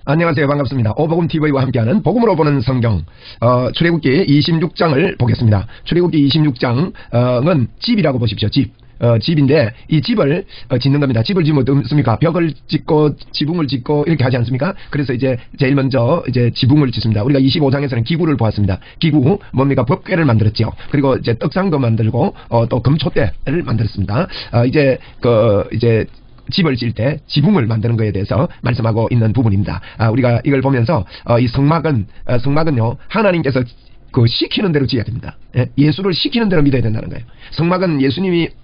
안녕하세요. 반갑습니다. 오복음TV와 함께하는 복음으로 보는 성경 출애굽기 26장을 보겠습니다. 출애굽기 26장은 집이라고 보십시오. 집인데 이 집을 짓는 겁니다. 집을 지으면 어떻습니까? 벽을 짓고 지붕을 짓고 이렇게 하지 않습니까? 그래서 이제 제일 먼저 이제 지붕을 짓습니다. 우리가 25장에서는 기구를 보았습니다. 기구 뭡니까? 법궤를 만들었죠. 그리고 이제 떡상도 만들고 또 금촛대를 만들었습니다. 이제 집을 지을 때 지붕을 만드는 것에 대해서 말씀하고 있는 부분입니다. 우리가 이걸 보면서 이 성막은요 하나님께서 시키는 대로 지어야 됩니다. 예수를 시키는 대로 믿어야 된다는 거예요. 성막은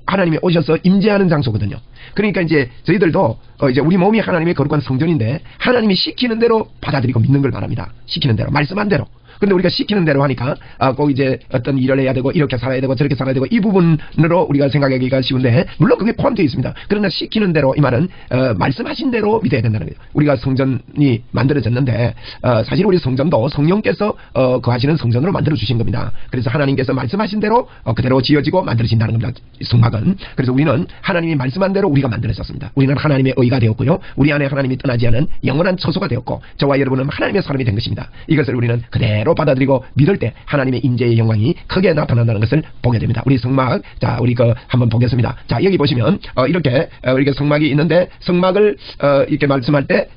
하나님이 오셔서 임재하는 장소거든요. 그러니까 이제 저희들도 이제 우리 몸이 하나님의 거룩한 성전인데 하나님이 시키는 대로 받아들이고 믿는 걸 바랍니다. 시키는 대로, 말씀한 대로. 근데 우리가 시키는 대로 하니까 꼭 이제 어떤 일을 해야 되고 이렇게 살아야 되고 저렇게 살아야 되고 이 부분으로 우리가 생각하기가 쉬운데 물론 그게 포함되어 있습니다. 그러나 시키는 대로 이 말은 말씀하신 대로 믿어야 된다는 거예요. 우리가 성전이 만들어졌는데 사실 우리 성전도 성령께서 거하시는 성전으로 만들어 주신 겁니다. 그래서 하나님께서 말씀하신 대로 그대로 지어지고 만들어진다는 겁니다. 성막은. 그래서 우리는 하나님이 말씀한 대로 우리가 만들어졌습니다. 우리는 하나님의 의가 되었고요. 우리 안에 하나님이 떠나지 않은 영원한 처소가 되었고 저와 여러분은 하나님의 사람이 된 것입니다. 이것을 우리는 그대로 받아들이고 믿을 때 하나님의 임재의 영광이 크게 나타난다는 것을 보게 됩니다. 우리 성막, 자, 우리 한번 보겠습니다. 자, 여기 보시면, 이렇게, 우리가 성막이 있는데, 성막을, 이렇게 말씀할 때,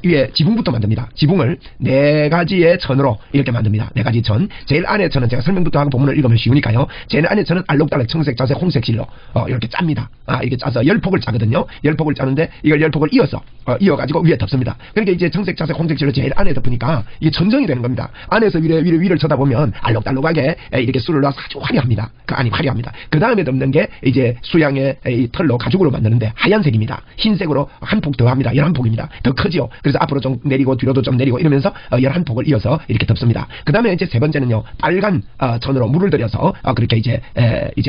위에 지붕부터 만듭니다. 지붕을 4가지의 천으로 이렇게 만듭니다. 4가지 천. 제일 안에 천은 제가 설명부터 하고 본문을 읽으면 쉬우니까요. 제일 안에 천은 알록달록 청색, 자색, 홍색 실로, 이렇게 짭니다. 이렇게 짜서 10폭을 짜거든요. 10폭을 짜는데, 이걸 10폭을 이어가지고 위에 덮습니다. 그러니까 이제 청색, 자색, 홍색 실로 제일 안에 덮으니까, 이게 천정이 되는 겁니다. 안에서 위를 쳐다보면 알록달록하게 이렇게 술을 놔서 아주 화려합니다. 그 안이 화려합니다. 그 다음에 덮는 게 이제 수양의 이 털로 가죽으로 만드는데 하얀색입니다. 흰색으로 한 폭 더 합니다. 11폭입니다. 더 크지요. 그래서 앞으로 좀 내리고 뒤로도 좀 내리고 이러면서 11폭을 이어서 이렇게 덮습니다. 그 다음에 이제 세 번째는요. 빨간 천으로 물을 들여서 그렇게 이제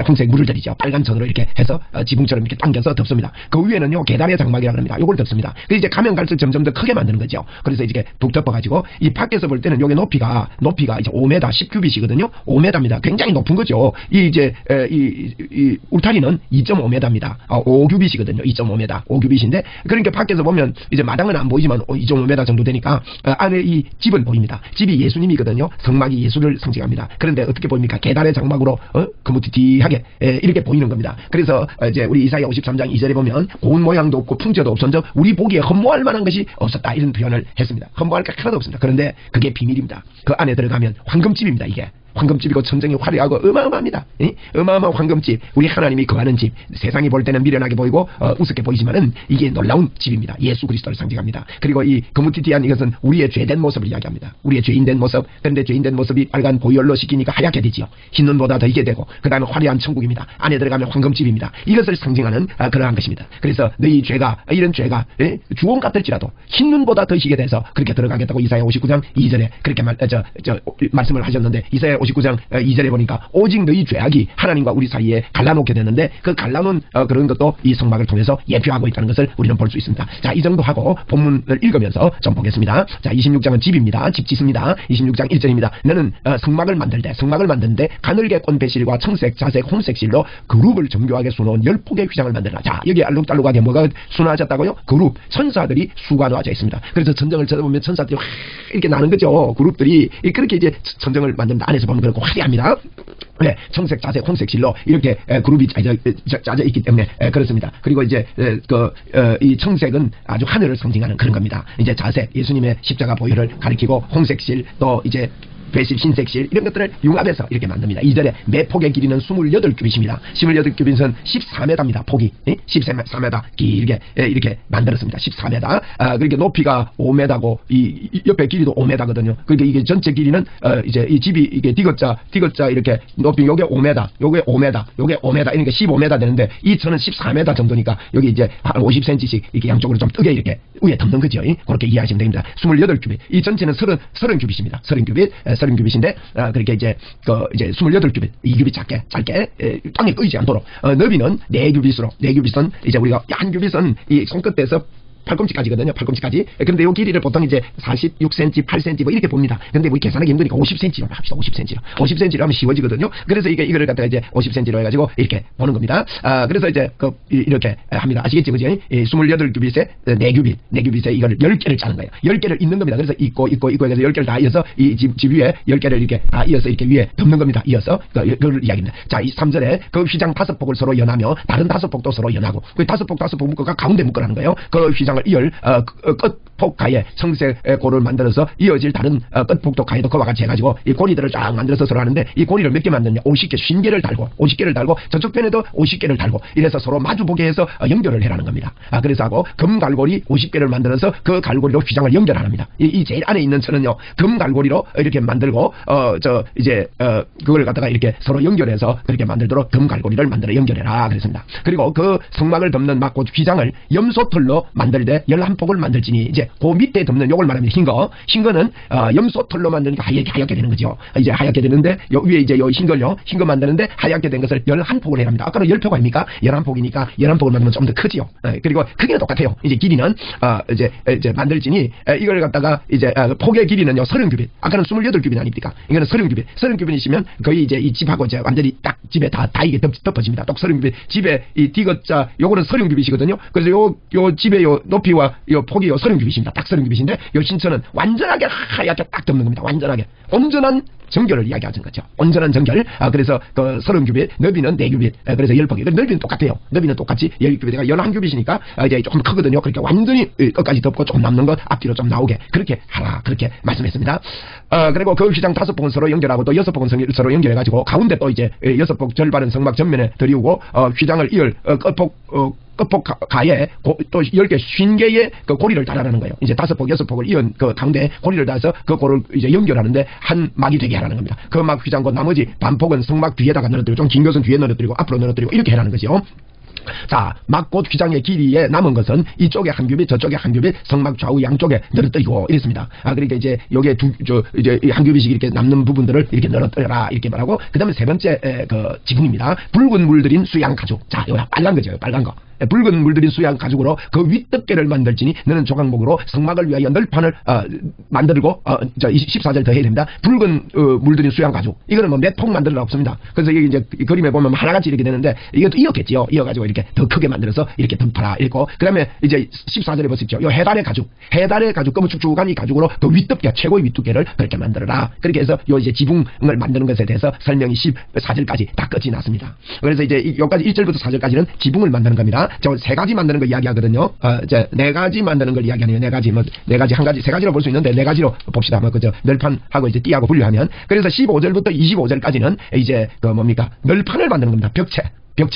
홍색 물을 들이죠. 빨간 천으로 이렇게 해서 지붕처럼 이렇게 당겨서 덮습니다. 그 위에는요. 계달의 장막이라고 합니다. 요걸 덮습니다. 그래서 이제 가면 갈수록 점점 더 크게 만드는 거죠. 그래서 이제 북 덮어가지고 이 밖에서 볼 때는 요게 높이가 이제 5m 10규빗이거든요. 5m입니다. 굉장히 높은 거죠. 이 울타리는 2.5m입니다. 5규빗이거든요. 2.5m. 5규빗인데 그러니까 밖에서 보면 이제 마당은 안 보이지만 2.5m 정도 되니까 안에 이 집은 보입니다. 집이 예수님이거든요. 성막이 예수를 상징합니다. 그런데 어떻게 보입니까? 계달의 장막으로 그무티티하게 이렇게 보이는 겁니다. 그래서 이제 우리 이사야 53장 2절에 보면 고운 모양도 없고 풍채도 없었는데 우리 보기에 흠모할 만한 것이 없었다. 이런 표현을 했습니다. 흠모할 게 하나도 없습니다. 그런데 그게 비밀입니다. 그 안에 들어가면 황금집입니다. 이게 황금집이고 천정이 화려하고 어마어마합니다. 어마어마한 황금집, 우리 하나님이 거하는 집. 세상이 볼 때는 미련하게 보이고 우습게 보이지만은 이게 놀라운 집입니다. 예수 그리스도를 상징합니다. 그리고 이 거무튀튀한 이것은 우리의 죄된 모습을 이야기합니다. 우리의 죄인된 모습. 그런데 죄인된 모습이 빨간 보혈로 식히니까 하얗게 되지요. 흰 눈보다 더 희게 되고 그 다음에 화려한 천국입니다. 안에 들어가면 황금집입니다. 이것을 상징하는 그러한 것입니다. 그래서 너희 죄가 이런 죄가 주홍 같을지라도 흰 눈보다 더 희게 돼서 그렇게 들어가겠다고 이사야 59장 2절에 그렇게 말씀을 하셨는데 이사야 59장 2절에 보니까 오직 너희 죄악이 하나님과 우리 사이에 갈라놓게 되는데 그 갈라놓은 그런 것도 이 성막을 통해서 예표하고 있다는 것을 우리는 볼 수 있습니다. 자, 이 정도 하고 본문을 읽으면서 좀 보겠습니다. 자, 26장은 집입니다. 집 짓습니다. 26장 1절입니다. 너는 성막을 만드는데 가늘게 꼰 배실과 청색, 자색, 홍색 실로 그룹을 정교하게 수놓은 10폭의 휘장을 만들라. 자, 여기 알록달록하게 뭐가 수놓아졌다고요? 그룹, 천사들이 수가 놓아져 있습니다. 그래서 천정을 쳐다보면 천사들이 이렇게 나는 거죠. 그룹들이 그렇게 이제 천정을 만든다. 안에서 보면 그렇고 화려합니다. 네, 청색, 자색, 홍색 실로 이렇게 그룹이 짜져 있기 때문에 그렇습니다. 그리고 이제 이 청색은 아주 하늘을 상징하는 그런 겁니다. 이제 자색, 예수님의 십자가 보혈을 가리키고 홍색 실, 또 이제 배실, 흰색실 이런 것들을 융합해서 이렇게 만듭니다. 2절에 매 폭의 길이는 28규빗입니다. 28규빗은 14m입니다. 폭이 14m 길게 이렇게 만들었습니다. 14m. 그러니까 높이가 5m고 이 옆에 길이도 5m거든요. 그러니까 이게 전체 길이는 이제 이 집이 이게 디귿자 이렇게 높이 요게 5m, 요게 5m, 요게 5m 이러니까 15m 되는데 이 천은 14m 정도니까 여기 이제 한 50cm씩 이렇게 양쪽으로 좀 뜨게 이렇게 위에 덮는 거죠. 그렇게 이해하시면 됩니다. 28규빗. 이 전체는 30규빗입니다. 30규빗인데 그렇게 이제 28규빗, 2규빗 짧게 땅에 꺼지지 않도록 너비는 4규빗으로 4규빗은 이제 우리가 한 규빗은 이 손끝에서 팔꿈치까지거든요. 팔꿈치까지. 그런데 요 길이를 보통 이제 46cm, 8cm 뭐 이렇게 봅니다. 근데 뭐 계산하기 힘드니까 50cm로 합시다. 50cm로. 50cm로 하면 쉬워지거든요. 그래서 이거를 갖다가 이제 50cm로 해가지고 이렇게 보는 겁니다. 그래서 이제 이렇게 합니다. 아시겠죠? 그죠? 28규빗에 4규빗에 이거를 10개를 짜는 거예요. 10개를 잇는 겁니다. 그래서 있고 해서 10개를 다 이어서 이 집 위에 10개를 이렇게 다 이어서 이렇게 위에 덮는 겁니다. 이어서 그걸 이야기합니다. 자, 이 3절에 그 휘장 5폭을 서로 연하며 다른 5폭도 서로 연하고 그 5폭 묶어가 가운데 묶으라는 거예요. 그 휘장을 이을 끝폭 가에 청색고를 만들어서 이어질 다른 끝폭도 가에도 그와 같이 해가지고 이 고리들을 쫙 만들어서 서로 하는데 이 고리를 몇 개 만드냐? 50개, 50개를 달고 저쪽 편에도 50개를 달고 이래서 서로 마주보게 해서 연결을 해라는 겁니다. 그래서 하고 금갈고리 50개를 만들어서 그 갈고리로 휘장을 연결합니다. 이 제일 안에 있는 천은요 금갈고리로 이렇게 만들고 그걸 갖다가 이렇게 서로 연결해서 그렇게 만들도록 금갈고리를 만들어 연결해라 그랬습니다. 그리고 그 성막을 덮는 막고 휘장을 염소털로 만들 때 11폭을 만들지니 이제 그 밑에 덮는 요걸 말합니다. 흰 거는 염소털로 만드니까 하얗게 되는 거죠. 이제 하얗게 되는데 요 위에 이제 요 흰 거 만드는데 하얗게 된 것을 11폭을 해야 합니다. 아까는 10폭 아닙니까? 11폭이니까 11폭을 만들면 좀 더 크지요. 그리고 크기는 똑같아요. 이제 길이는 이제 만들지니 이걸 갖다가 이제 폭의 길이는요 30규빗. 아까는 28규빗 아닙니까? 이거는 30규빗. 30규빗이시면 거의 이제 이 집하고 이제 완전히 딱 집에 다 이게 덮어집니다. 똑 30규빗. 집에 이 디귿자 요거는 30규빗이거든요. 그래서 요 집의 요 높이와 요 폭이 요 30규빗입니다. 딱 30규빗인데 요 신천은 완전하게 하얗게 딱 덮는 겁니다. 완전하게. 온전한 정결을 이야기하는 거죠. 온전한 정결. 그래서 그 30규빗, 너비는 4규빗. 그래서 10폭이. 너비는 똑같아요. 너비는 똑같이 10규빗. 11규빗이니까 이제 조금 크거든요. 그러니까 완전히 끝까지 덮고 조금 남는 것 앞뒤로 좀 나오게 그렇게 하라. 그렇게 말씀했습니다. 그리고 그 휘장 5폭은 서로 연결하고 또 6폭은 서로 연결해가지고 가운데 또 이제 6폭 절반은 성막 전면에 들이우고 휘장을 이을 끝폭 가에 또 10개, 50개의 그 고리를 달아라는 거예요. 이제 5폭, 6폭을 이은 그 가운데 고리를 달아서 그 고를 이제 연결하는데 한 막이 되게 하라는 겁니다. 그 막 휘장과 나머지 반폭은 성막 뒤에다가 늘어뜨리고 좀 긴 것은 뒤에 늘어뜨리고 앞으로 늘어뜨리고 이렇게 하라는 거죠. 자, 막고 휘장의 길이에 남은 것은 이쪽에 한 규빗, 저쪽에 한 규빗, 성막 좌우 양쪽에 늘어뜨리고 이랬습니다. 그러니까 이제 요게 이제 한 규빗이 이렇게 남는 부분들을 이렇게 늘어뜨려라 이렇게 말하고, 그 다음에 세 번째 그 지붕입니다. 붉은 물들인 수양 가죽. 자, 이거 빨간 거죠, 빨간 거. 붉은 물들인 수양 가죽으로 그 윗덮개를 만들지니 너는 조각목으로 성막을 위하여 널판을 만들고 14절 더 해야 됩니다. 붉은 물들인 수양 가죽. 이거는 뭐 몇 폭 만들어 없습니다. 그래서 이게 이제 그림에 보면 하나같이 이렇게 되는데 이것도 이었겠지요. 이어가지고 이렇게 더 크게 만들어서 이렇게 덮어라 읽고, 그 다음에 이제 14절에 보십시오. 요 해달의 가죽 검은축축한 이 가죽으로 그 윗덮개, 최고의 윗두께를 그렇게 만들어라. 그렇게 해서 요 이제 지붕을 만드는 것에 대해서 설명이 14절까지 다 끝이 났습니다. 그래서 이제 요까지 1절부터 4절까지는 지붕을 만드는 겁니다. 저 세 가지 만드는 걸 이야기하거든요. 이제 네 가지 만드는 걸 이야기하네요. 네 가지, 한 가지, 세 가지로 볼 수 있는데 네 가지로 봅시다. 그저 널판하고 이제 띠하고 분류하면, 그래서 15절부터 25절까지는 이제 그 뭡니까? 널판을 만드는 겁니다. 벽체.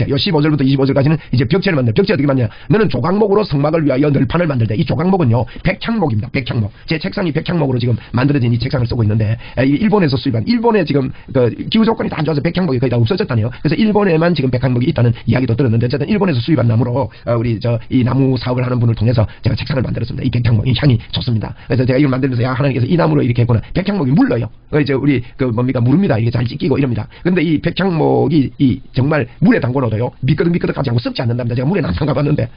요 15절부터 25절까지는 이제 벽체를 만드는. 벽체 어떻게 만드냐? 너는 조각목으로 성막을 위하여 널판을 만들 때 이 조각목은요 백향목입니다. 백향목. 제 책상이 백향목으로 지금 만들어진 이 책상을 쓰고 있는데, 일본에서 수입한, 일본에 지금 그 기후 조건이 다 안 좋아서 백향목이 거의 다 없어졌다네요. 그래서 일본에만 지금 백향목이 있다는 이야기도 들었는데, 어쨌든 일본에서 수입한 나무로 우리 이 나무 사업을 하는 분을 통해서 제가 책상을 만들었습니다. 이 백향목, 이 향이 좋습니다. 그래서 제가 이걸 만들면서 하나님께서 이 나무로 이렇게 했구나. 백향목이 물러요. 이제 우리 그 뭡니까 무릅니다. 이게 잘 찢기고 이럽니다. 근데 이 백향목이 정말 물에 담궈놓아도요 미끄덕미끄덕하지 않고 썩지 않는답니다. 제가 물에 남산 가봤는데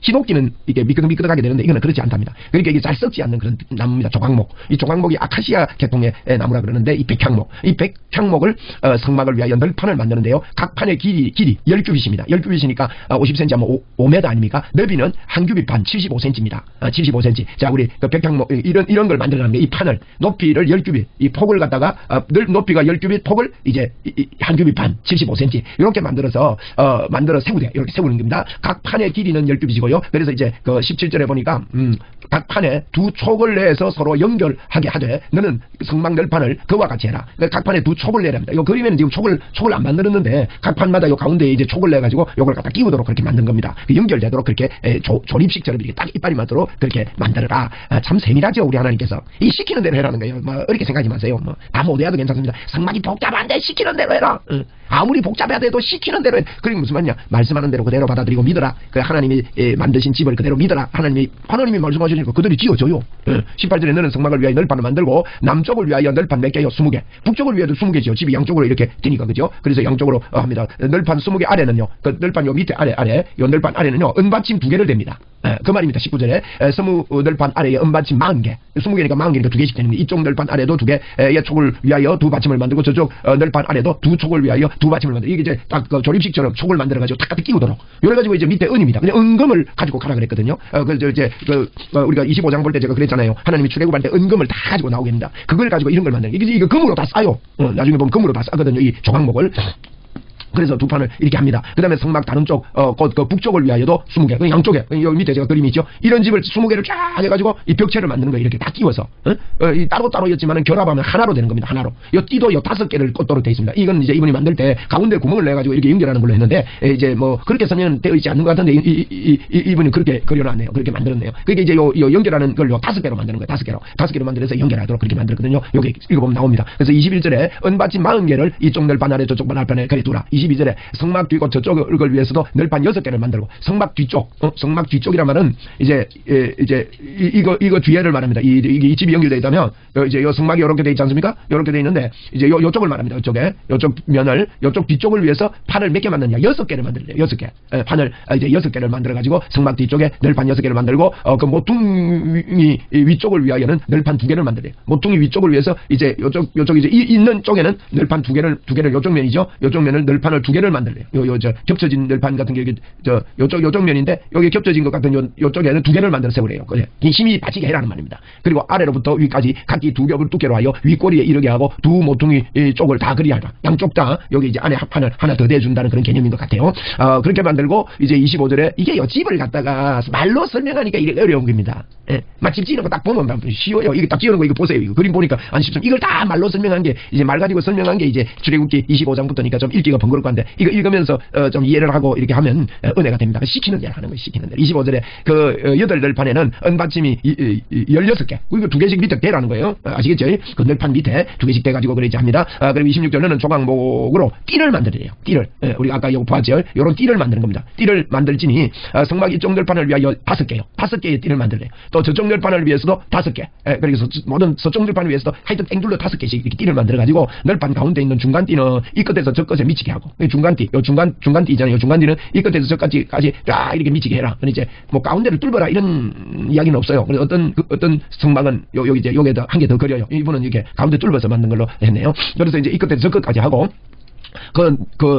히노키는 이게 미끄덕미끄덕하게 되는데 이거는 그렇지 않답니다. 그러니까 이게 잘 썩지 않는 그런 나무입니다. 조각목. 이 조각목이 아카시아 계통의 나무라 그러는데, 이 백향목, 이 백향목을 성막을 위하여 널판을 만드는데요. 각 판의 길이 10규빗입니다. 10규빗이니까 50cm 하면 5m 아닙니까? 너비는 한 규빗 반 75cm입니다. 75cm. 자, 우리 그 백향목 이런 걸 만들어가는 게, 이 판을 높이를 10규빗, 이 폭을 갖다가 높이가 10규빗, 폭을 이제 한 규빗 반 75cm 이렇게 만들어서 세우되 이렇게 세우는 겁니다. 각 판의 길이는 12규빗이고요. 그래서 이제 그 17절에 보니까 각 판에 두 촉을 내서 서로 연결하게 하되 너는 성막 널판을 그와 같이 해라. 각 판에 두 촉을 내야 합니다. 이 그림에는 지금 촉을 안 만들었는데 각 판마다 요 가운데에 이제 촉을 내 가지고 요걸 갖다 끼우도록 그렇게 만든 겁니다. 연결되도록 그렇게 조립식처럼 이렇게 딱 이빨이 맞도록 그렇게 만들어라. 참 세밀하죠, 우리 하나님께서. 이 시키는 대로 해라는 거예요. 어렵게 생각하지 마세요. 다 못해야도 괜찮습니다. 성막이 복잡한데 시키는 대로 해라. 아무리 복잡해도 시키는 대로 해. 그게 무슨 말이냐? 말씀하는 대로 그대로 받아들이고 믿어라. 그 하나님이 만드신 집을 그대로 믿어라. 하나님이 말씀하시니까 그들이 지어줘요. 18절에 너는 성막을 위하여 널판을 만들고 남쪽을 위하여 널판 몇 개요? 20개. 북쪽을 위하여도 20개죠. 집이 양쪽으로 이렇게 되니까 그죠? 그래서 양쪽으로 합니다. 널판 20개 아래는요. 그 널판 요 밑에 아래 요 널판 아래는요. 은받침 2개를 댑니다. 그 말입니다. 19절에 서무 널판 아래에 은받침 40개. 20개니까 40개니까 2개씩 되는 게 이쪽 널판 아래도 2개의 촉을 위하여 2받침을 만들고 저쪽 널판 아래도 2촉을 위하여 2받침을 만들고 이게 이제 딱 그 조립식처럼 촉을 만들어 가지고 딱 끼우도록 요래 가지고 이제 밑에 은입니다. 그냥 은금을 가지고 가라 그랬거든요. 그래서 이제 우리가 25장 볼 때 제가 그랬잖아요. 하나님이 출애굽할 때 은금을 다 가지고 나오게 됩니다. 그걸 가지고 이런 걸 만드는 이거 금으로 다 싸요. 나중에 보면 금으로 다 싸거든요. 이 조각목을. 그래서 두 판을 이렇게 합니다. 그 다음에 성막 다른 쪽, 그 북쪽을 위하여도 20개. 그 양쪽에, 여기 밑에 제가 그림이 있죠? 이런 집을 20개를 쫙 해가지고 이 벽체를 만드는 거예요. 이렇게 다 끼워서. 이 따로따로였지만 결합하면 하나로 되는 겁니다. 하나로. 요 띠도 요 5개를 꽂도록 되어 있습니다. 이건 이제 이분이 만들 때 가운데 구멍을 내가지고 이렇게 연결하는 걸로 했는데, 이제 뭐, 그렇게 설명되어 있지 않는 것 같은데, 이분이 그렇게 그려놨네요. 그렇게 만들었네요. 그게 이제 요 연결하는 걸 요 5개로 만드는 거예요. 5개로 만들어서 연결하도록 그렇게 만들었거든요. 요게 읽어보면 나옵니다. 그래서 21절에 은받침 40개를 이쪽 널판 아래 저쪽 널판에 그래 두라. 22절에 성막 뒤고 저쪽을 위해서도 널판 6개를 만들고 성막 뒤쪽, 성막 뒤쪽이란 말은 이제 이거 뒤에를 말합니다. 이 집이 연결되어 있다면 이제 요 성막이 이렇게 되어 있지 않습니까? 이렇게 되어 있는데 이제 요쪽을 말합니다. 요쪽 면을 요쪽 뒤쪽을 위해서 판을 몇 개 만드냐? 6개를 만들래요. 6개. 판을 이제 6개를 만들어 가지고 성막 뒤쪽에 널판 6개를 만들고 그 모퉁이 위쪽을 위하여는 널판 2개를 만들래요. 모퉁이 위쪽을 위해서 이제 요쪽 이제 있는 쪽에는 널판 2개를 요쪽 면이죠. 요쪽 면을 널판을 2개를 만들래요. 저 겹쳐진 널판 같은 게 요쪽 면인데 여기 겹쳐진 것 같은 요쪽에는 2개를 만들어 세우래요. 그래. 힘이 빠지게 해라는 말입니다. 그리고 아래로부터 위까지 각기 2겹을 두께로 하여 윗꼬리에 이르게 하고 두 모퉁이 쪽을 다 그리 하라. 양쪽 다 여기 이제 안에 판을 하나 더 대준다는 그런 개념인 것 같아요. 그렇게 만들고 이제 25절에 이게 요 집을 갖다가 말로 설명하니까 이게 어려운 겁니다. 예. 집 지는 거 딱 보면 쉬워요. 이거 딱 지어놓은 거 이거 보세요. 이거 그림 보니까 안 쉽습니다. 이걸 다 말로 설명한 게 이제 말 가지고 설명한 게 이제 출애굽기 25장부터니까 좀 읽기가 번거로울 건데 이거 읽으면서 좀 이해를 하고 이렇게 하면 은혜가 됩니다. 시키는 대로 하는 거예요. 시키는 대로. 25절에 그 8널판에는 은받침이 16개. 이거 2개씩 밑에 대라는 거예요. 아시겠죠? 그 널판 밑에 2개씩 대가지고 그러지 합니다. 그리고 26절에는 조각목으로 띠를 만들어요. 띠를. 우리가 아까 이거 보았죠? 요런 띠를 만드는 겁니다. 띠를 만들지니 성막 이쪽 널판을 위하여 5개요. 5개의 띠를 만들래요. 또 저쪽 널판을 위해서도 5개. 그래서 모든 서쪽 널판을 위해서도 하여튼 땡둘러 5개씩 이렇게 띠를 만들어가지고 널판 가운데 있는 중간 띠는 이 끝에서 저 끝에 미치게 하고 중간 띠, 중간 띠 있잖아요. 중간 띠는 이 끝에서 저 끝까지 쫙 이렇게 미치게 해라. 그러니 이제 뭐 가운데를 뚫어라 이런 이야기는 없어요. 그래서 어떤 성막은 여기 이제 여기에다 한 개 더 그려요. 이분은 이렇게 가운데 뚫어서 만든 걸로 했네요. 그래서 이제 이 끝에서 저 끝까지 하고.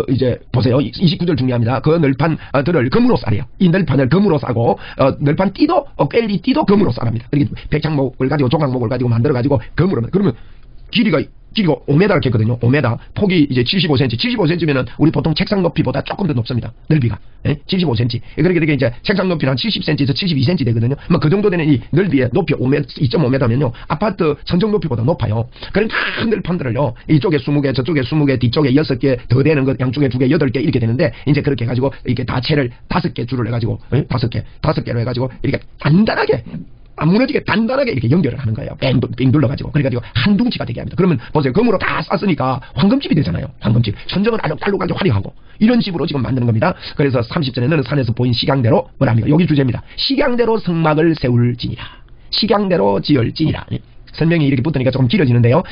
이제, 보세요. 29절 중요합니다. 그 널판들을 금으로 싸래요. 이 널판을 금으로 싸고, 널판 띠도, 꿰리 띠도 금으로 싸랍니다. 이렇게 백창목을 가지고, 조각목을 가지고 만들어가지고, 금으로, 그러면 길이가 5m를 했거든요. 5m. 폭이 이제 75cm. 75cm면은 우리 보통 책상 높이보다 조금 더 높습니다. 넓이가. 75cm. 그렇게 이제 책상 높이는 한 70cm에서 72cm 되거든요. 뭐 그 정도 되는 이 넓이의 높이 5m, 2.5m면요. 아파트 천정 높이보다 높아요. 그런 큰 널판들을요. 이쪽에 20개, 저쪽에 20개, 뒤쪽에 6개 더 되는 것, 양쪽에 2개, 8개 이렇게 되는데, 이제 그렇게 해가지고, 이렇게 다채를 5개 줄을 해가지고, 5개로 해가지고, 이렇게 단단하게, 안 무너지게 단단하게 이렇게 연결을 하는 거예요. 뺑 둘러가지고. 그래가지고 한 둥치가 되게 합니다. 그러면 보세요. 금으로 다 쌌으니까 황금집이 되잖아요. 황금집. 천정은 알록달록하게 화려하고. 이런 집으로 지금 만드는 겁니다. 그래서 30절에 너는 산에서 보인 식양대로 뭐랍니까? 여기 주제입니다. 식양대로 성막을 세울지니라. 식양대로 지을지니라. 설명이 이렇게 붙으니까 조금 길어지는데요.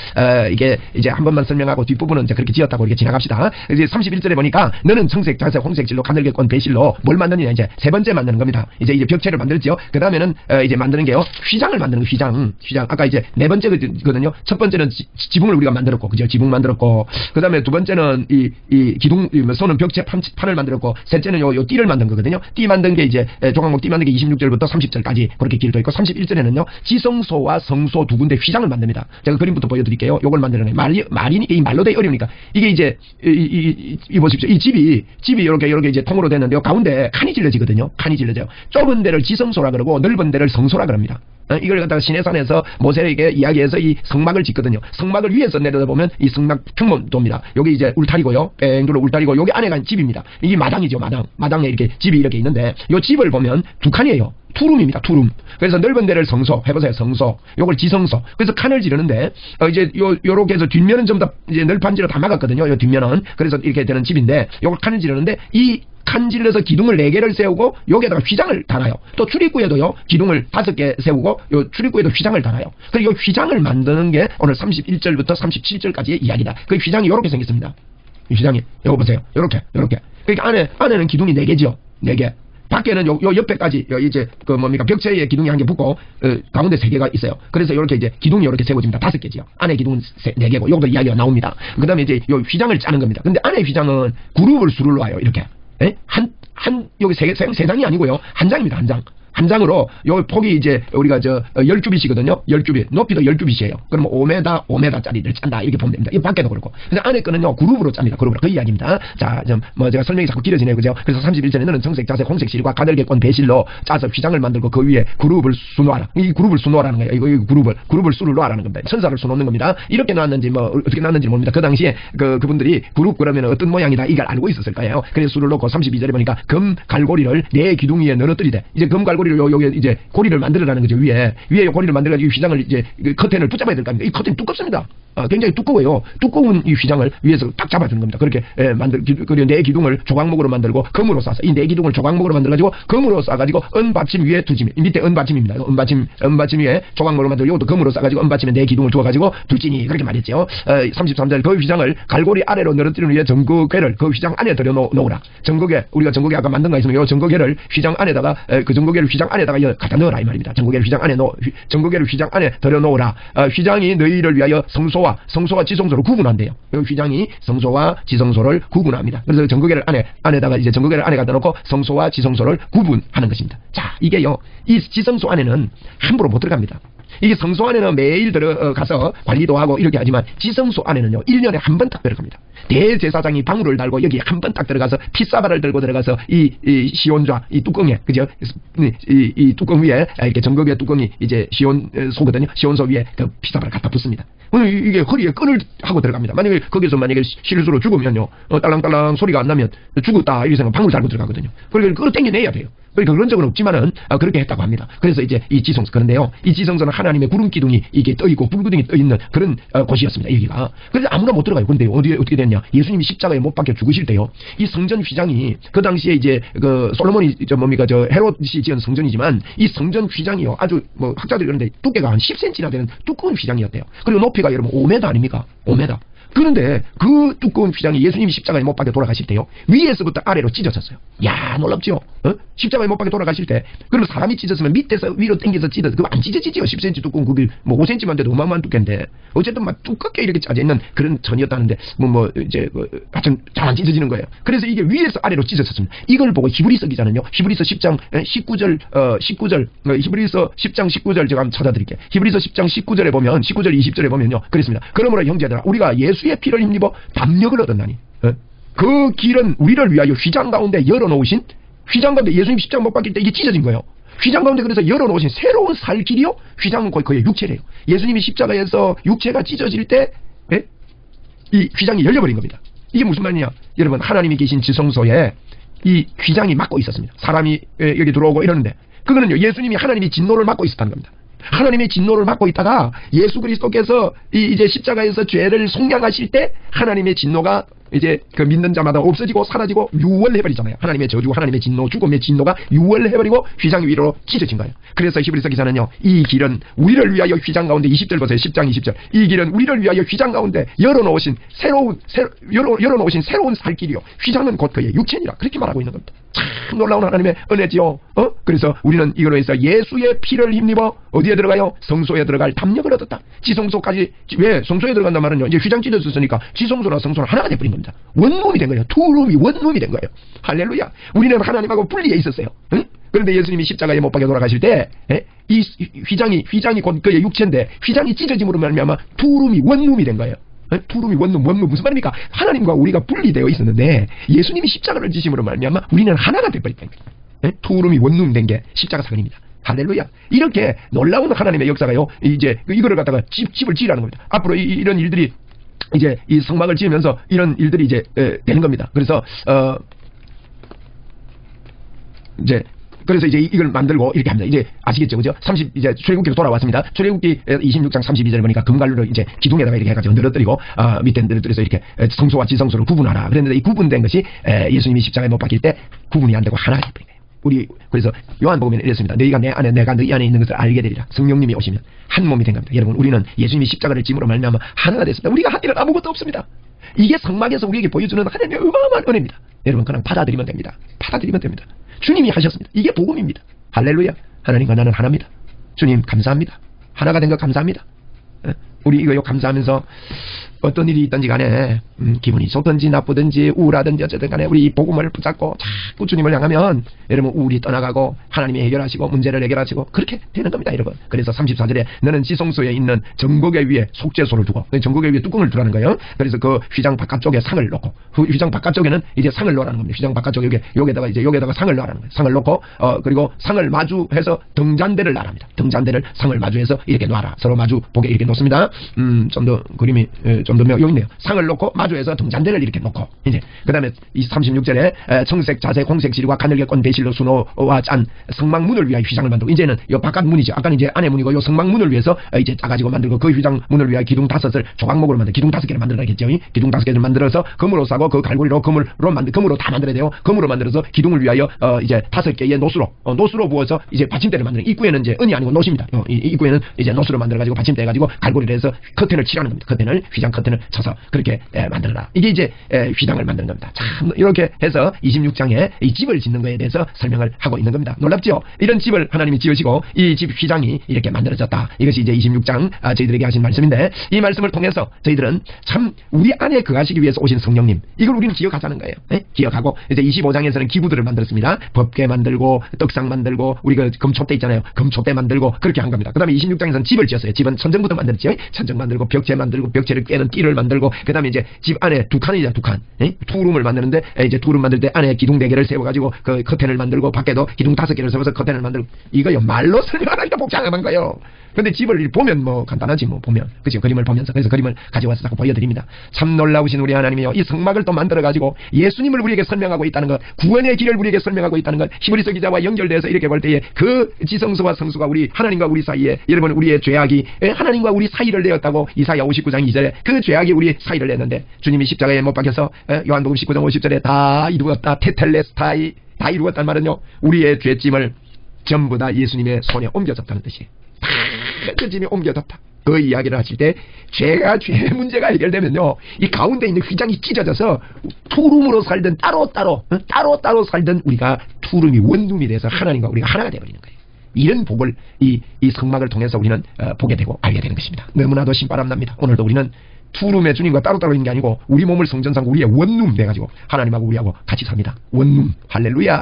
이게 이제 한 번만 설명하고 뒷부분은 이제 그렇게 지었다고 이렇게 지나갑시다. 이제 31절에 보니까 너는 청색, 자색, 홍색 질로 가늘게 꼰 배실로 뭘 만드느냐 이제 세 번째 만드는 겁니다. 이제 벽체를 만들죠. 그 다음에는 이제 만드는 게요. 휘장을 만드는 거 휘장. 아까 이제 네 번째거든요. 첫 번째는 지붕을 우리가 만들었고, 그죠? 지붕 만들었고. 그 다음에 두 번째는 이 기둥, 손은 벽체 판을 만들었고, 셋째는 요 띠를 만든 거거든요. 띠 만든 게 이제 조각목 띠 만든 게 26절부터 30절까지 그렇게 길도 있고, 31절에는요. 지성소와 성소 두 군데 휘장을 만듭니다. 제가 그림부터 보여드릴게요. 요걸 만드는 거예요. 말이니까 이 말로 되게 어려우니까. 이게 이제, 이 보십시오. 이 집이 이렇게 이제 통으로 됐는데요. 가운데 칸이 질러지거든요. 칸이 질러져요. 좁은 데를 지성소라 그러고 넓은 데를 성소라 그럽니다. 이걸 갖다가 시내산에서 모세에게 이야기해서 이 성막을 짓거든요. 성막을 위에서 내려다보면 이 성막 평문도입니다. 여기 이제 울타리고요. 뺑 둘러 울타리고 여기 안에가 집입니다. 이게 마당이죠. 마당에 이렇게 집이 이렇게 있는데 이 집을 보면 두 칸이에요. 투룸입니다. 투룸. 그래서 넓은 데를 성소 해보세요. 성소. 요걸 지성소. 그래서 칸을 지르는데 이제 요렇게 해서 뒷면은 전부 다 이제 널판지로 다 막았거든요. 요 뒷면은. 그래서 이렇게 되는 집인데 요걸 칸을 지르는데 이 칸 질러서 기둥을 4개를 세우고 여기에다가 휘장을 달아요. 또 출입구에도요 기둥을 5개 세우고 요 출입구에도 휘장을 달아요. 그리고 이 휘장을 만드는 게 오늘 31절부터 37절까지의 이야기다. 그 휘장이 요렇게 생겼습니다. 이 휘장이 요거 보세요. 요렇게 그러니까 안에는 기둥이 4개죠. 4개. 밖에는 요 옆에까지 이제 그 뭡니까 벽체에 기둥이 1개 붙고 가운데 3개가 있어요. 그래서 이렇게 이제 기둥이 이렇게 세워집니다. 5개지요. 안에 기둥은 4개고 요것도 이야기가 나옵니다. 그다음에 이제 요 휘장을 짜는 겁니다. 근데 안에 휘장은 그룹을 수를 놔요. 이렇게. 여기 세 장이 아니고요. 한 장입니다. 한 장. 한 장으로 요 폭이 이제 우리가 10규빗이거든요. 10규빗. 높이도 10규빗이에요. 그러면 5m짜리를 짠다. 이렇게 보면 됩니다. 이 밖에도 그렇고. 근데 안에 거는요. 그룹으로 짭니다. 그룹으로. 그 이야기입니다. 자, 제가 설명이 자꾸 길어지네요. 그죠? 그래서 31절에 너는 정색, 자색, 홍색 실과 가늘개권 배실로 짜서 휘장을 만들고 그 위에 그룹을 수놓아라. 이 그룹을 수놓으라는 거예요. 이거 그룹을 수를 놓으라는 겁니다. 천사를 수놓는 겁니다. 이렇게 놨는지 어떻게 놨는지 모릅니다. 그 당시에 그분들이 그룹 그러면 어떤 모양이다. 이걸 알고 있었을 거예요. 그래서 수를 놓고 32절에 보니까 금 갈고리를 내 기둥 위에 늘어뜨리되 이제 금 갈고리를 요게 이제 고리를 만들어라는 거죠. 위에 고리를 만들어가지고 휘장을 이제 커튼을 붙잡아야 될 거 아닙니까? 이 커튼이 두껍습니다. 굉장히 두꺼워요. 두꺼운 이 휘장을 위에서 딱 잡아주는 겁니다. 그렇게 그리고 네 기둥을 조각목으로 만들고 금으로 싸서 이 네 기둥을 조각목으로 만들어가지고 금으로 싸가지고 은받침 위에 두지미 밑에 은받침입니다. 은받침 위에 조각목으로 만들고 이것도 금으로 싸가지고 은받침에 네 기둥을 두어가지고 둘지니 그렇게 말했죠. 33절 그 휘장을 갈고리 아래로 늘어뜨리는 위에 전거궤를 그 휘장 안에 들여 놓으라. 전거궤 우리가 전거궤 아까 만든 거 있으면 이 전거궤를 휘장 안에다가 그 전거궤를 휘장 안에다가 갖다 넣어라 이 말입니다. 전거궤를 휘장 안에 들여 놓으라. 휘장이 너희를 위하여 성소와 지성소를 구분한대요. 휘장이 성소와 지성소를 구분합니다. 그래서 전거궤를 안에다가 이제 전거궤를 안에 갖다 놓고 성소와 지성소를 구분하는 것입니다. 자, 이게요. 이 지성소 안에는 함부로 못 들어갑니다. 이게 성소 안에는 매일 들어가서 관리도 하고 이렇게 하지만 지성소 안에는요 1년에 한 번 딱 들어갑니다. 대제사장이 방울을 달고 여기 한 번 딱 들어가서 피사발을 들고 들어가서 이 시온좌 이 뚜껑에 그죠? 이 뚜껑 위에 이렇게 전거궤 뚜껑이 이제 시온소거든요. 시온소 위에 그 피사발을 갖다 붓습니다. 이게 허리에 끈을 하고 들어갑니다. 거기서 만약에 실수로 죽으면요 딸랑딸랑 소리가 안 나면 죽었다 이렇게 생각하면 방울 달고 들어가거든요. 그러니까 그걸 땡겨내야 돼요. 그러니까 그런 적은 없지만은 그렇게 했다고 합니다. 그래서 이제 이 지성소 그런데요. 이 지성소는 하나님의 구름 기둥이 이게 떠 있고 불기둥이 떠 있는 그런 곳이었습니다. 여기가. 그래서 아무나 못 들어가요. 근데 어떻게 됐냐? 예수님이 십자가에 못 박혀 죽으실 때요. 이 성전 휘장이 그 당시에 이제 그 솔로몬이 헤롯이 지은 성전이지만 이 성전 휘장이요. 아주 학자들이 그런데 두께가 한 10cm나 되는 두꺼운 휘장이었대요. 그리고 높이가 여러분 5m 아닙니까? 5m. 그런데 그 두꺼운 휘장이 예수님이 십자가에 못 박혀 돌아가실 때요. 위에서부터 아래로 찢어졌어요. 야, 놀랍죠? 십자가에 못 박혀 돌아가실 때. 그럼 사람이 찢었으면 밑에서 위로 당겨서 찢어서 그거 안 찢어지지요. 10cm 두꺼운 굽이 5cm만 돼도 어마어마한 두께인데 어쨌든 막 두껍게 이렇게 짜져 있는 그런 전이었다는데 이제 하여튼 잘 안 찢어지는 거예요. 그래서 이게 위에서 아래로 찢어졌습니다. 이걸 보고 히브리서 기자는요. 히브리서 10장 19절 히브리서 10장 19절 제가 한번 찾아드릴게요. 히브리서 10장 19절에 보면 19절 20절에 보면요. 그렇습니다. 그러므로 형제들아 우리가 예수의 피를 힘입어 담력을 얻었나니 그 길은 우리를 위하여 휘장 가운데 열어놓으신 휘장 가운데 예수님 십자가 못 박힐 때 이게 찢어진 거예요. 휘장 가운데 그래서 열어놓으신 새로운 살 길이요. 휘장은 거의 육체래요. 예수님이 십자가에서 육체가 찢어질 때 이 휘장이 열려버린 겁니다. 이게 무슨 말이냐? 여러분 하나님이 계신 지성소에 이 휘장이 막고 있었습니다. 사람이 여기 들어오고 이러는데 그거는요 예수님이 하나님이 진노를 막고 있었다는 겁니다. 하나님의 진노를 막고 있다가 예수 그리스도께서 이제 십자가에서 죄를 속량하실 때 하나님의 진노가 이제 그 믿는 자마다 없어지고 사라지고 유월해버리잖아요. 하나님의 저주, 하나님의 진노, 죽음의 진노가 유월해버리고 휘장 위로 찢어진 거예요. 그래서 히브리서 기사는요. 이 길은 우리를 위하여 휘장 가운데 20절 보세요. 10장 20절. 이 길은 우리를 위하여 휘장 가운데 열어놓으신 새로운 살 길이요. 휘장은 곧 그의 육체니라. 그렇게 말하고 있는 겁니다. 참 놀라운 하나님의 은혜지요. 그래서 우리는 이걸로 해서 예수의 피를 힘입어 어디에 들어가요? 성소에 들어갈 담력을 얻었다. 지성소까지 왜 성소에 들어간단 말은요. 이제 휘장 찢어졌으니까 지성소나 성소는 하나가 돼버린 겁니다. 원룸이 된 거예요. 투룸이 원룸이 된 거예요. 할렐루야. 우리는 하나님하고 분리해 있었어요. 그런데 예수님이 십자가에 못 박혀 돌아가실 때 이 휘장이 곧 그의 육체인데 휘장이 찢어짐으로 말미암아 투룸이 원룸이 된 거예요. 투룸이 원룸 무슨 말입니까? 하나님과 우리가 분리되어 있었는데 예수님이 십자가를 지심으로 말미암아 우리는 하나가 돼버렸다는 거예요. 투룸이 원룸 된 게 십자가 사건입니다. 할렐루야. 이렇게 놀라운 하나님의 역사가요, 이제 이거를 갖다가 집을 지으라는 겁니다. 앞으로 이런 일들이 이제 이 성막을 지으면서 이런 일들이 이제 되는 겁니다. 그래서 그래서 이제 이걸 만들고 이렇게 합니다. 이제 아시겠죠, 그죠? 이제 출애굽기로 돌아왔습니다. 출애굽기 26장 32절에 보니까 금갈로를 이제 기둥에다가 이렇게 해가지고 늘어뜨리고 밑에 늘어뜨려서 이렇게 성소와 지성소를 구분하라. 그랬는데 이 구분된 것이 예수님이 십자가에 못 박힐 때 구분이 안 되고 하나가 되버린 거예요. 그래서 요한복음에는 이랬습니다. 너희가 내 안에 내가 너희 안에 있는 것을 알게 되리라. 성령님이 오시면 한 몸이 된 겁니다. 여러분, 우리는 예수님이 십자가를 짐으로 말미암아 하나가 됐습니다. 우리가 한 일은 아무것도 없습니다. 이게 성막에서 우리에게 보여주는 하나님의 어마어마한 은혜입니다. 여러분, 그냥 받아들이면 됩니다. 받아들이면 됩니다. 주님이 하셨습니다. 이게 복음입니다. 할렐루야. 하나님과 나는 하나입니다. 주님 감사합니다. 하나가 된 거 감사합니다. 우리 이거 감사하면서 어떤 일이 있든지 간에 기분이 좋든지 나쁘든지 우울하든지 어쨌든 간에 우리 이 복음을 붙잡고 자꾸 주님을 향하면 여러분 우울이 떠나가고 하나님이 해결하시고 문제를 해결하시고 그렇게 되는 겁니다, 여러분. 그래서 34절에 너는 지성소에 있는 정거계 위에 속죄소를 두고, 정거계 위에 뚜껑을 두라는 거예요. 그래서 그 휘장 바깥쪽에 상을 놓고, 휘장 바깥쪽에는 이제 상을 놓으라는 겁니다. 휘장 바깥쪽에 여기에다가 상을 놓으라는 거예요. 상을 놓고 그리고 상을 마주해서 등잔대를 놔랍니다. 등잔대를 상을 마주해서 이렇게 놔라. 서로 마주 보게 이렇게 놓습니다. 좀 더 그림이 좀 더 여기 있네요. 상을 놓고 마주해서 등잔대를 이렇게 놓고, 이제 그다음에 이 36절에 청색, 자색, 홍색 지류와 가늘게 꼰 배실로 수노와 짠 성막 문을 위하여 휘장을 만들고, 이제는 요 바깥 문이죠. 아까는 이제 안에 문이고 요 성막 문을 위해서 이제 짜가지고 만들고, 그 휘장 문을 위하여 기둥 5을 조각목으로 만들, 기둥 5개를 만들어야겠죠. 기둥 5개를 만들어서 금으로 싸고 그 갈고리로 금으로 다 만들어야 돼요. 금으로 만들어서 기둥을 위하여 이제 5개의 노수로 부어서 이제 받침대를 만드는, 입구에는 이제 은이 아니고 노십니다. 입구에는 이제 노수로 만들어가지고 받침대 해가지고 갈고리를 해서 커튼을 칠하는 겁니다. 휘장 커튼을 쳐서 그렇게 만들어라. 이게 이제 휘장을 만드는 겁니다. 참 이렇게 해서 26장에 이 집을 짓는 거에 대해서 설명을 하고 있는 겁니다. 놀랍죠? 이런 집을 하나님이 지으시고 이 집 휘장이 이렇게 만들어졌다. 이것이 이제 26장 저희들에게 하신 말씀인데, 이 말씀을 통해서 저희들은 참 우리 안에 거하시기 위해서 오신 성령님, 이걸 우리는 기억하자는 거예요. 기억하고 이제 25장에서는 기구들을 만들었습니다. 법궤 만들고 떡상 만들고 우리 그 금촛대 있잖아요. 금촛대 만들고 그렇게 한 겁니다. 그 다음에 26장에서는 집을 지었어요. 집은 천정부터 만들었죠. 천정 만들고 벽체 만들고 벽체를 깨는 띠를 만들고, 그 다음에 이제 집 안에 두 칸이죠. 투룸을 만드는데 이제 투룸 만들 때 안에 기둥 4개를 세워가지고 그 커튼을 만들고, 밖에도 기둥 5개를 세워서 커튼을 만들고, 이거요 말로 설명하기가 복잡한 거예요. 근데 집을 보면 뭐 간단하지 뭐 보면, 그죠? 그림을 보면서. 그래서 그림을 가져와서 자꾸 보여드립니다. 참 놀라우신 우리 하나님이요, 이 성막을 또 만들어가지고 예수님을 우리에게 설명하고 있다는 것, 구원의 길을 우리에게 설명하고 있다는 것, 히브리서 기자와 연결돼서 이렇게 볼 때에 그 지성소와 성소가 우리 하나님과 우리 사이에, 여러분 우리의 죄악이 하나님과 우리 사이를 내었다고 이사야 59장 2절에 그 죄악이 우리 사이를 냈는데, 주님이 십자가에 못 박혀서 요한복음 19장 50절에 다 이루었다, 테텔레스타이, 다 이루었단 말은요, 우리의 죄짐을 전부 다 예수님의 손에 옮겨졌다는 뜻이에요. 그 짐이 옮겨졌다. 그 이야기를 하실 때 죄의 문제가 해결되면요, 이 가운데 있는 휘장이 찢어져서 투룸으로 살던 따로 살던 우리가 투룸이 원룸이 돼서 하나님과 우리가 하나가 되어버리는 거예요. 이런 복을 이 성막을 통해서 우리는 보게 되고 알게 되는 것입니다. 너무나도 신바람납니다. 오늘도 우리는 투룸의 주님과 따로 있는 게 아니고 우리 몸을 성전 삼고 우리의 원룸 돼가지고 하나님하고 우리하고 같이 삽니다. 원룸. 할렐루야.